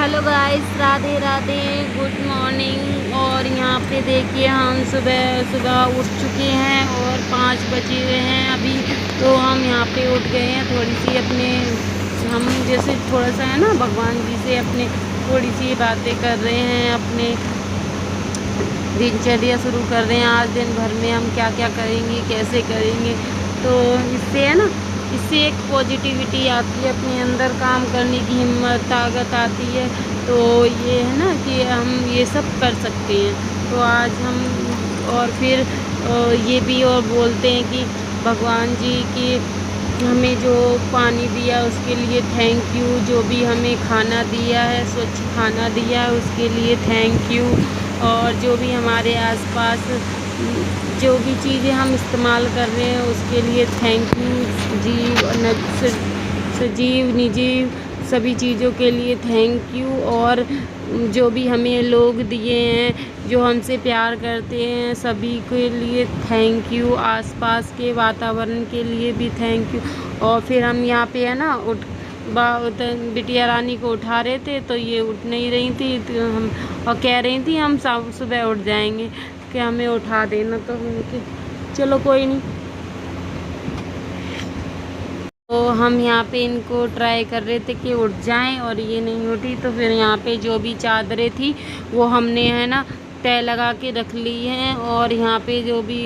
Hello guys, Radhe Radhe, good morning. और यहाँ पे देखिए हम सुबह सुबह उठ चुके हैं और 5 बजे हुए हैं अभी। तो हम यहाँ पे उठ गए हैं, थोड़ी सी अपने हम जैसे थोड़ा सा है ना भगवान जी से अपने थोड़ी सी बातें कर रहे हैं, अपने दिनचर्या शुरू कर रहे हैं। आज दिन भर में हम क्या क्या करेंगे, कैसे करेंगे। तो इससे है ना, इससे एक पॉजिटिविटी आती है, अपने अंदर काम करने की हिम्मत ताकत आती है। तो ये है ना कि हम ये सब कर सकते हैं। तो आज हम और फिर ये भी और बोलते हैं कि भगवान जी की हमें जो पानी दिया उसके लिए थैंक यू, जो भी हमें खाना दिया है, स्वच्छ खाना दिया है उसके लिए थैंक यू। और जो भी हमारे आसपास जो भी चीज़ें हम इस्तेमाल कर रहे हैं उसके लिए थैंक यू। सजीव निर्जीव सभी चीज़ों के लिए थैंक यू। और जो भी हमें लोग दिए हैं, जो हमसे प्यार करते हैं, सभी के लिए थैंक यू। आसपास के वातावरण के लिए भी थैंक यू। और फिर हम यहाँ पे है ना बिटिया रानी को उठा रहे थे, तो ये उठ नहीं रही थी। तो हम और कह रही थी हम सुबह उठ जाएंगे, कि हमें उठा देना। तो उनके चलो कोई नहीं। तो हम यहाँ पे इनको ट्राई कर रहे थे कि उठ जाएं और ये नहीं उठी। तो फिर यहाँ पे जो भी चादरें थी वो हमने है ना तय लगा के रख ली हैं। और यहाँ पे जो भी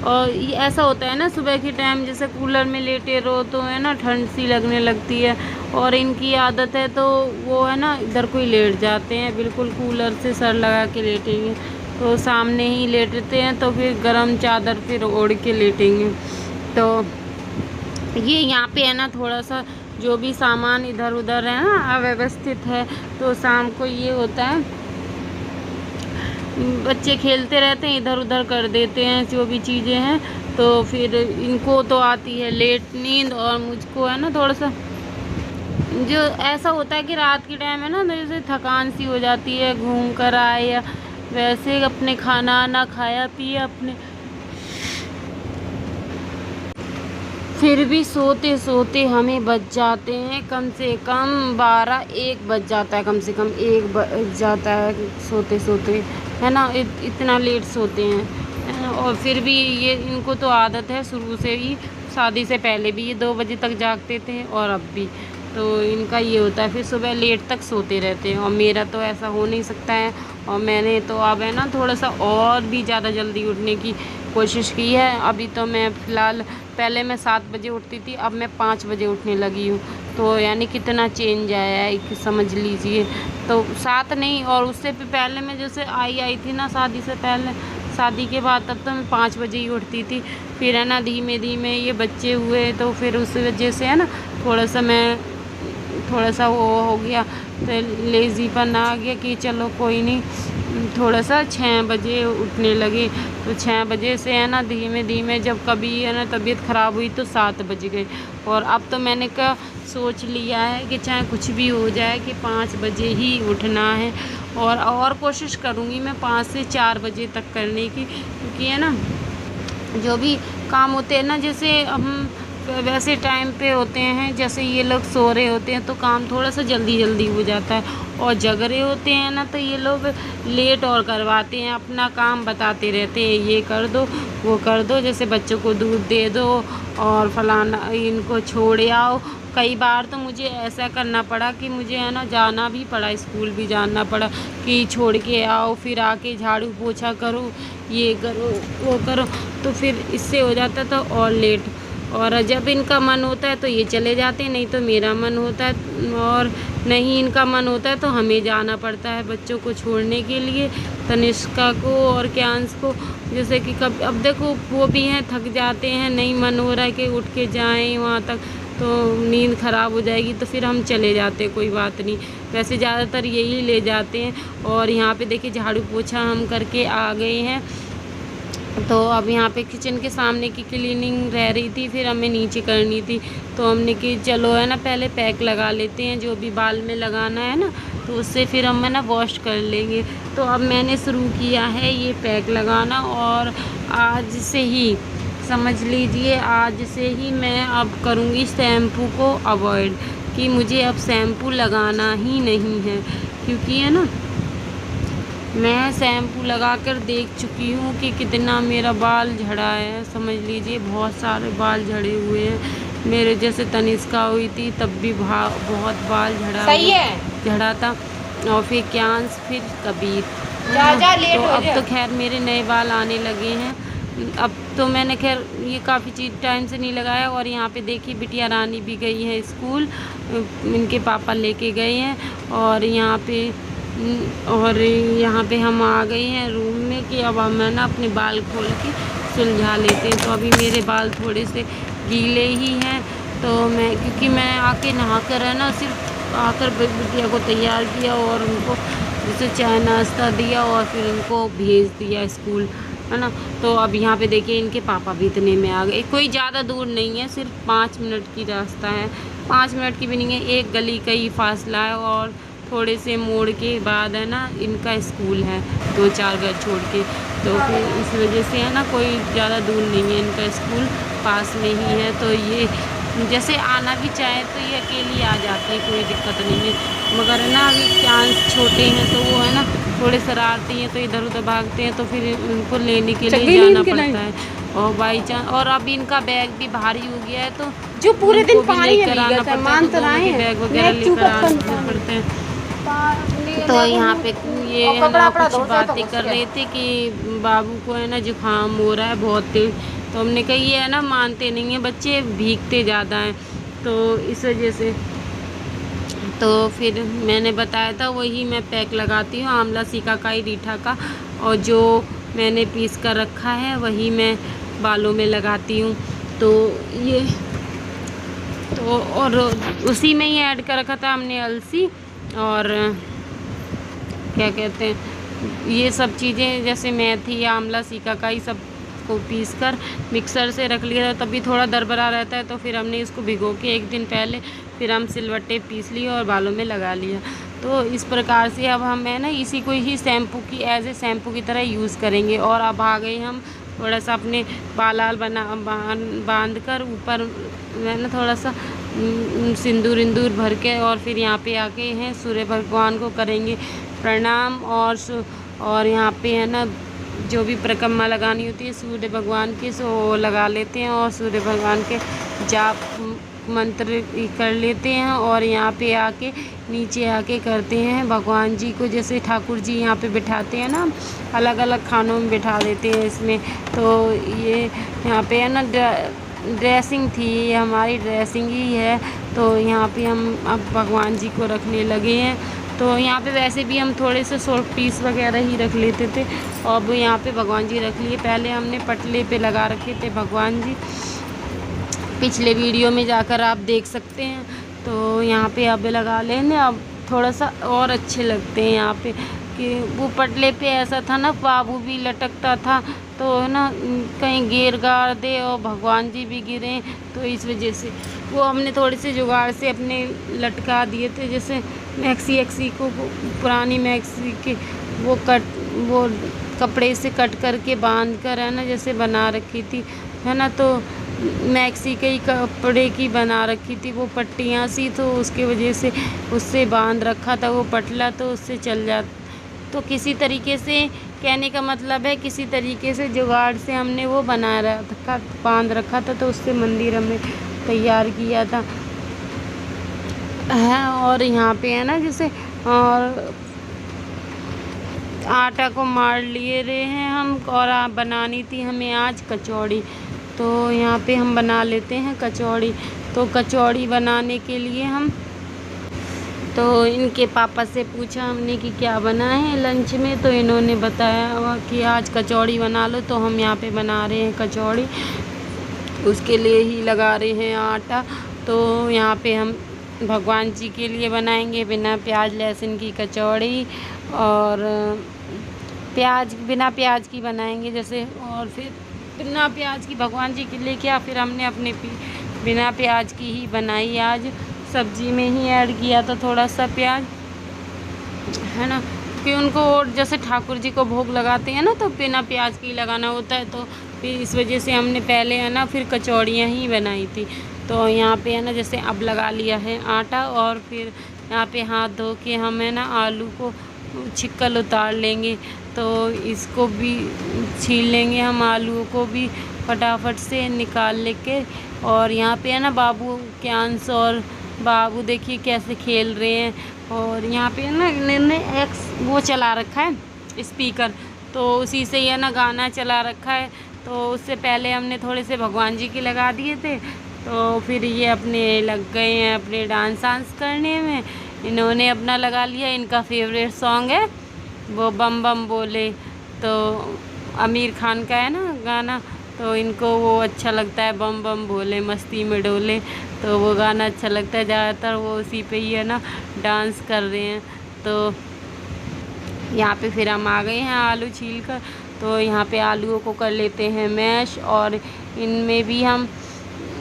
और ये ऐसा होता है ना, सुबह के टाइम जैसे कूलर में लेटे रहो तो है ना ठंड सी लगने लगती है। और इनकी आदत है तो वो है ना इधर को ही लेट जाते हैं, बिल्कुल कूलर से सर लगा के लेटेंगे। तो सामने ही लेटते हैं, तो फिर गरम चादर फिर ओढ़ के लेटेंगे। तो ये यहाँ पे है ना थोड़ा सा जो भी सामान इधर उधर है ना अव्यवस्थित है। तो शाम को ये होता है, बच्चे खेलते रहते हैं, इधर उधर कर देते हैं जो भी चीज़ें हैं। तो फिर इनको तो आती है लेट नींद, और मुझको है ना थोड़ा सा जो ऐसा होता है कि रात के टाइम है ना जैसे थकान सी हो जाती है, घूम कर आए या वैसे अपने खाना ना खाया पिया अपने, फिर भी सोते सोते हमें बज जाते हैं कम से कम 12-1 बज जाता है, कम से कम 1 बज जाता है सोते सोते, है ना। इतना लेट सोते हैं, है ना। और फिर भी ये इनको तो आदत है शुरू से ही, शादी से पहले भी ये 2 बजे तक जागते थे और अब भी। तो इनका ये होता है, फिर सुबह लेट तक सोते रहते हैं। और मेरा तो ऐसा हो नहीं सकता है। और मैंने तो अब है ना थोड़ा सा और भी ज़्यादा जल्दी उठने की कोशिश की है। अभी तो मैं फ़िलहाल, पहले मैं 7 बजे उठती थी, अब मैं 5 बजे उठने लगी हूँ। तो यानी कितना चेंज आया है कि समझ लीजिए। तो 7 नहीं, और उससे भी पहले मैं जैसे आई थी ना शादी से पहले, शादी के बाद तब तो मैं 5 बजे ही उठती थी। फिर है ना धीमे धीमे ये बच्चे हुए, तो फिर उस वजह से है ना थोड़ा सा वो हो गया, तो लेज़ीपन आ गया कि चलो कोई नहीं, थोड़ा सा 6 बजे उठने लगे। तो 6 बजे से है ना धीमे धीमे जब कभी है ना तबीयत ख़राब हुई तो 7 बज गए। और अब तो मैंने सोच लिया है कि चाहे कुछ भी हो जाए कि 5 बजे ही उठना है। और कोशिश करूँगी मैं 5 से 4 बजे तक करने की, क्योंकि है ना जो भी काम होते हैं ना, जैसे हम वैसे टाइम पे होते हैं, जैसे ये लोग सो रहे होते हैं तो काम थोड़ा सा जल्दी जल्दी हो जाता है। और जग रहे होते हैं ना तो ये लोग लेट और करवाते हैं, अपना काम बताते रहते हैं, ये कर दो वो कर दो, जैसे बच्चों को दूध दे दो और फलाना इनको छोड़ आओ। कई बार तो मुझे ऐसा करना पड़ा कि मुझे है ना जाना भी पड़ा, स्कूल भी जाना पड़ा कि छोड़ के आओ, फिर आके झाड़ू पोछा करो, ये करो वो करो। तो फिर इससे हो जाता था और लेट। और जब इनका मन होता है तो ये चले जाते हैं, नहीं तो मेरा मन होता है, और नहीं इनका मन होता है तो हमें जाना पड़ता है बच्चों को छोड़ने के लिए, तनिष्का को और क्यांश को। जैसे कि कब अब देखो वो भी हैं, थक जाते हैं, नहीं मन हो रहा है कि उठ के जाएं वहाँ तक, तो नींद ख़राब हो जाएगी, तो फिर हम चले जाते हैं, कोई बात नहीं। वैसे ज़्यादातर यही ले जाते हैं। और यहाँ पे देखिए झाड़ू पोछा हम करके आ गए हैं। तो अब यहाँ पे किचन के सामने की क्लीनिंग रह रही थी, फिर हमें नीचे करनी थी। तो हमने कि चलो है ना पहले पैक लगा लेते हैं, जो भी बाल में लगाना है ना, तो उससे फिर हम है ना वॉश कर लेंगे। तो अब मैंने शुरू किया है ये पैक लगाना, और आज से ही समझ लीजिए, आज से ही मैं अब करूँगी शैम्पू को अवॉइड। कि मुझे अब शैम्पू लगाना ही नहीं है, क्योंकि है ना मैं शैम्पू लगाकर देख चुकी हूँ कि कितना मेरा बाल झड़ा है। समझ लीजिए बहुत सारे बाल झड़े हुए हैं। मेरे जैसे तनिष्का हुई थी तब भी बहुत बाल झड़ा था, और फिर क्यांश, फिर कबीर। तो अब तो खैर मेरे नए बाल आने लगे हैं। अब तो मैंने खैर ये काफ़ी चीज़ टाइम से नहीं लगाया। और यहाँ पे देखिए बिटिया रानी भी गई है स्कूल, इनके पापा लेके गए हैं। और यहाँ पे हम आ गए हैं रूम में कि अब हम है ना अपने बाल खोल के सुलझा लेते हैं। तो अभी मेरे बाल थोड़े से गीले ही हैं, तो क्योंकि मैं आके नहा कर है ना सिर्फ आकर बिटिया को तैयार किया और उनको जैसे चाय नाश्ता दिया और फिर उनको भेज दिया स्कूल, है ना। तो अब यहाँ पे देखिए इनके पापा भी इतने में आ गए। कोई ज़्यादा दूर नहीं है, सिर्फ 5 मिनट की रास्ता है, 5 मिनट की भी नहीं है, एक गली का ही फासला है। और थोड़े से मोड़ के बाद है ना इनका स्कूल है, 2-4 घर छोड़ के। तो फिर इस वजह से है ना कोई ज़्यादा दूर नहीं है, इनका स्कूल पास में ही है। तो ये जैसे आना भी चाहे तो ये अकेली आ जाती है, कोई दिक्कत नहीं है। मगर है ना अभी चांस छोटे हैं तो वो है ना थोड़े शरारती हैं, तो इधर उधर भागते हैं, तो फिर उनको लेने के लिए जाना पड़ता है। और बाई चांस और अभी इनका बैग भी भारी हो गया है, तो जो पूरे दिन पानी लेकर आना पड़ता है, तो बैग वगैरह लेकर आना पड़ते हैं। तो यहाँ पे ये है ना कुछ बातें कर रहे थे कि बाबू को है ना जुकाम हो रहा है बहुत तेज। तो हमने कहा ये है ना मानते नहीं हैं बच्चे, भीगते ज़्यादा हैं, तो इस वजह से। तो फिर मैंने बताया था वही मैं पैक लगाती हूँ, आंवला सिकाकाई रीठा का, और जो मैंने पीस कर रखा है वही मैं बालों में लगाती हूँ। तो ये तो और उसी में ही ऐड कर रखा था हमने अलसी और क्या कहते हैं ये सब चीज़ें, जैसे मेथी, आंवला, सिकाकाई सब को पीस कर मिक्सर से रख लिया था। तभी थोड़ा दरबरा रहता है, तो फिर हमने इसको भिगो के एक दिन पहले फिर हम सिलवट्टे पीस लिए और बालों में लगा लिया। तो इस प्रकार से अब हम है ना इसी को ही शैम्पू की एज ए शैम्पू की तरह यूज़ करेंगे। और अब आ गए हम थोड़ा सा अपने बाल बांध कर ऊपर है ना थोड़ा सा सिंदूर इंदूर भर के, और फिर यहाँ पे आके हैं सूर्य भगवान को करेंगे प्रणाम। और यहाँ पे है ना जो भी परिक्रमा लगानी होती है सूर्य भगवान की सो लगा लेते हैं, और सूर्य भगवान के जाप मंत्र कर लेते हैं। और यहाँ पे आके नीचे आके करते हैं भगवान जी को, जैसे ठाकुर जी यहाँ पे बिठाते हैं ना, अलग अलग खानों में बिठा देते हैं इसमें। तो ये यहाँ पे है ना ड्रेसिंग थी, ये हमारी ड्रेसिंग ही है। तो यहाँ पे हम अब भगवान जी को रखने लगे हैं। तो यहाँ पे वैसे भी हम थोड़े से शॉर्ट पीस वगैरह ही रख लेते थे, और अब यहाँ पे भगवान जी रख लिए। पहले हमने पटले पे लगा रखे थे भगवान जी, पिछले वीडियो में जाकर आप देख सकते हैं। तो यहाँ पे अब लगा लेने, अब थोड़ा सा और अच्छे लगते हैं यहाँ पे, कि वो पटले पे ऐसा था ना बाबू भी लटकता था, तो है ना कहीं गिर गाड़ दे और भगवान जी भी गिरे, तो इस वजह से वो हमने थोड़े से जुगाड़ से अपने लटका दिए थे। जैसे मैक्सी को पुरानी मैक्सी के वो कपड़े से कट करके बांध कर है ना जैसे बना रखी थी, है ना। तो मैक्सी के ही कपड़े की बना रखी थी वो पट्टियाँ सी, तो उसके वजह से उससे बांध रखा था वो पटला, तो उससे चल जाता। तो किसी तरीके से कहने का मतलब है किसी तरीके से जुगाड़ से हमने वो बना रखा, बांध रखा था, तो उससे मंदिर हमने तैयार किया था है। और यहाँ पे है ना जैसे और आटा को मार लिए रहे हैं हम, और बनानी थी हमें आज कचौड़ी। तो यहाँ पे हम बना लेते हैं कचौड़ी। तो कचौड़ी बनाने के लिए हम तो इनके पापा से पूछा हमने कि क्या बना है लंच में, तो इन्होंने बताया कि आज कचौड़ी बना लो। तो हम यहाँ पे बना रहे हैं कचौड़ी, उसके लिए ही लगा रहे हैं आटा। तो यहाँ पे हम भगवान जी के लिए बनाएंगे बिना प्याज लहसुन की कचौड़ी, और बिना प्याज की बनाएंगे जैसे, और फिर बिना प्याज की भगवान जी के लिए क्या, फिर हमने अपने बिना प्याज की ही बनाई आज। सब्जी में ही ऐड किया था थोड़ा सा प्याज, है ना, कि उनको जैसे ठाकुर जी को भोग लगाते हैं ना तो बिना प्याज की लगाना होता है। तो फिर इस वजह से हमने पहले है ना फिर कचौड़ियाँ ही बनाई थी। तो यहाँ पे है ना जैसे अब लगा लिया है आटा, और फिर यहाँ पे हाथ धो के हम है ना आलू को छिक्कल उतार लेंगे। तो इसको भी छील लेंगे हम, आलूओं को भी फटाफट से निकाल लेके। और यहाँ पे है ना बाबू क्यांश और बाबू देखिए कैसे खेल रहे हैं। और यहाँ पे है ना इन्होंने वो चला रखा है स्पीकर, तो उसी से ही है ना गाना चला रखा है। तो उससे पहले हमने थोड़े से भगवान जी के लगा दिए थे, तो फिर ये अपने लग गए हैं अपने डांस वांस करने में। इन्होंने अपना लगा लिया, इनका फेवरेट सॉन्ग है वो बम बम बोले, तो आमिर खान का है ना गाना, तो इनको वो अच्छा लगता है बम बम बोले मस्ती में डोले, तो वो गाना अच्छा लगता है। ज़्यादातर वो उसी पे ही है ना डांस कर रहे हैं। तो यहाँ पे फिर हम आ गए हैं आलू छील कर। तो यहाँ पे आलूओं को कर लेते हैं मैश, और इनमें भी हम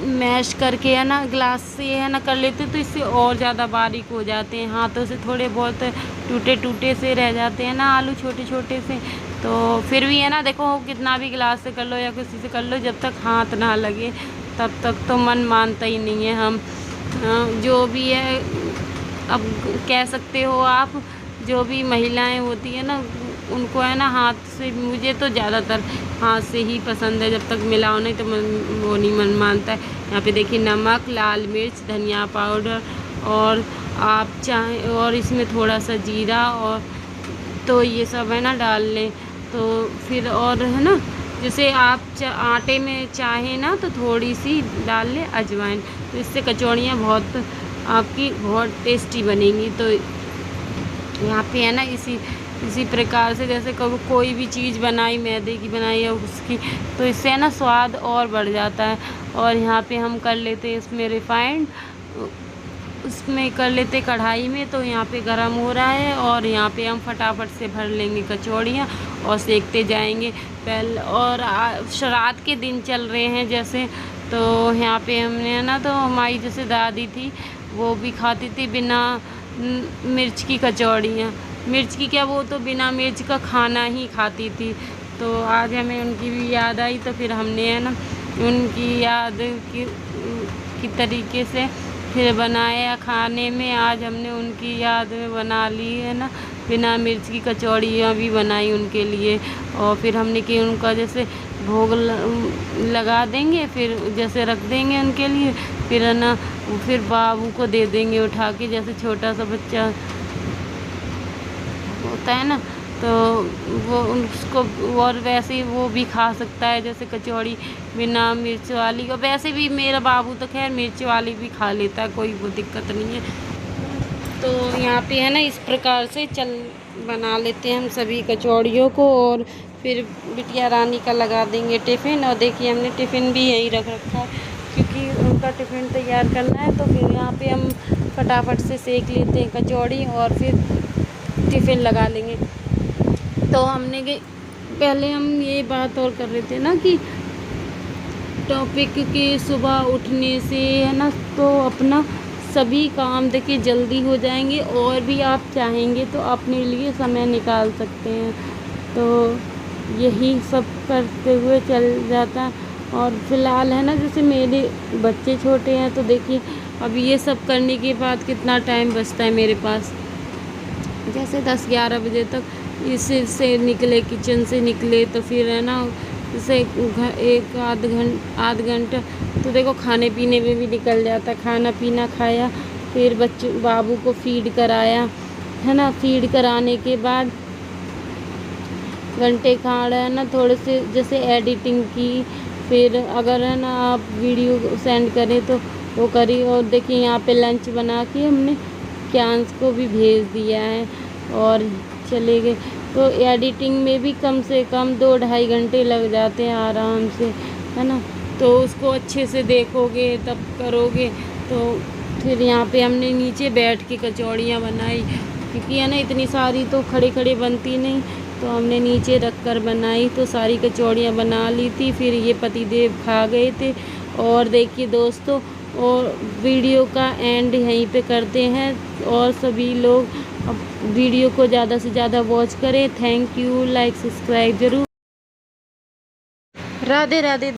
मैश करके है ना ग्लास से है ना कर लेते हैं, तो इससे और ज़्यादा बारीक हो जाते हैं। हाथों से थोड़े बहुत टूटे टूटे से रह जाते हैं ना आलू छोटे छोटे से। तो फिर भी है ना देखो कितना भी गिलास से कर लो या किसी से कर लो, जब तक हाथ ना लगे तब तक तो मन मानता ही नहीं है। हम जो भी है, अब कह सकते हो आप, जो भी महिलाएं होती है ना उनको है ना हाथ से, मुझे तो ज़्यादातर हाथ से ही पसंद है, जब तक मिलाओ नहीं तो वो नहीं मन मानता है। यहाँ पे देखिए नमक, लाल मिर्च, धनिया पाउडर, और आप चाहें और इसमें थोड़ा सा जीरा, और तो ये सब है ना डाल लें। तो फिर और है ना जैसे आप आटे में चाहें ना तो थोड़ी सी डाल लें अजवाइन, तो इससे कचौड़ियाँ बहुत आपकी बहुत टेस्टी बनेंगी। तो यहाँ पे है ना इसी प्रकार से जैसे कोई भी चीज़ बनाई, मैदे की बनाई है उसकी, तो इससे है ना स्वाद और बढ़ जाता है। और यहाँ पे हम कर लेते हैं इसमें रिफाइंड, उसमें कर लेते कढ़ाई में। तो यहाँ पे गरम हो रहा है, और यहाँ पे हम फटाफट से भर लेंगे कचौड़ियाँ और सेकते जाएंगे। पहले और श्राद्ध के दिन चल रहे हैं जैसे, तो यहाँ पे हमने है ना, तो हमारी जैसे दादी थी वो भी खाती थी बिना मिर्च की कचौड़ियाँ। मिर्च की क्या, वो तो बिना मिर्च का खाना ही खाती थी। तो आज हमें उनकी भी याद आई, तो फिर हमने है ना उनकी याद की तरीके से फिर बनाया खाने में। आज हमने उनकी याद में बना ली है ना बिना मिर्च की कचौड़ियाँ भी बनाई उनके लिए। और फिर हमने कि उनका जैसे भोग लगा देंगे, फिर जैसे रख देंगे उनके लिए, फिर है ना फिर बाबू को दे देंगे उठा के, जैसे छोटा सा बच्चा होता है ना, तो वो उसको, और वैसे ही वो भी खा सकता है जैसे कचौड़ी बिना मिर्च वाली को। वैसे भी मेरा बाबू तो खैर मिर्च वाली भी खा लेता है, कोई वो दिक्कत नहीं है। तो यहाँ पे है ना इस प्रकार से बना लेते हैं हम सभी कचौड़ियों को, और फिर बिटिया रानी का लगा देंगे टिफ़िन। और देखिए हमने टिफ़िन भी यहीं रख रखा है क्योंकि उनका टिफ़िन तैयार करना है। तो फिर यहाँ पे हम फटाफट से सेक लेते हैं कचौड़ी और फिर टिफ़िन लगा लेंगे। तो हमने के पहले हम ये बात और कर रहे थे ना कि टॉपिक के सुबह उठने से है ना, तो अपना सभी काम देखिए जल्दी हो जाएंगे, और भी आप चाहेंगे तो अपने लिए समय निकाल सकते हैं। तो यही सब करते हुए चल जाता है। और फ़िलहाल है ना जैसे मेरे बच्चे छोटे हैं, तो देखिए अब ये सब करने के बाद कितना टाइम बचता है मेरे पास, जैसे 10-11 बजे तक इससे निकले, किचन से निकले, तो फिर है ना जैसे एक आध घंटा तो देखो खाने पीने में भी निकल जाता। खाना पीना खाया, फिर बाबू को फीड कराया है ना, फीड कराने के बाद घंटे खाड़ है ना थोड़े से जैसे एडिटिंग की, फिर अगर है ना आप वीडियो सेंड करें तो वो करी। और देखिए यहाँ पे लंच बना के हमने क्यांश को भी भेज दिया है और चले गए। तो एडिटिंग में भी कम से कम 2-2.5 घंटे लग जाते हैं आराम से, है ना। तो उसको अच्छे से देखोगे तब करोगे। तो फिर यहाँ पे हमने नीचे बैठ के कचौड़ियाँ बनाई, क्योंकि है ना इतनी सारी तो खड़े खड़े बनती नहीं, तो हमने नीचे रख कर बनाई। तो सारी कचौड़ियाँ बना ली थी, फिर ये पतिदेव खा गए थे। और देखिए दोस्तों, और वीडियो का एंड यहीं पे करते हैं, और सभी लोग अब वीडियो को ज़्यादा से ज़्यादा वॉच करें। थैंक यू, लाइक सब्सक्राइब ज़रूर। राधे राधे।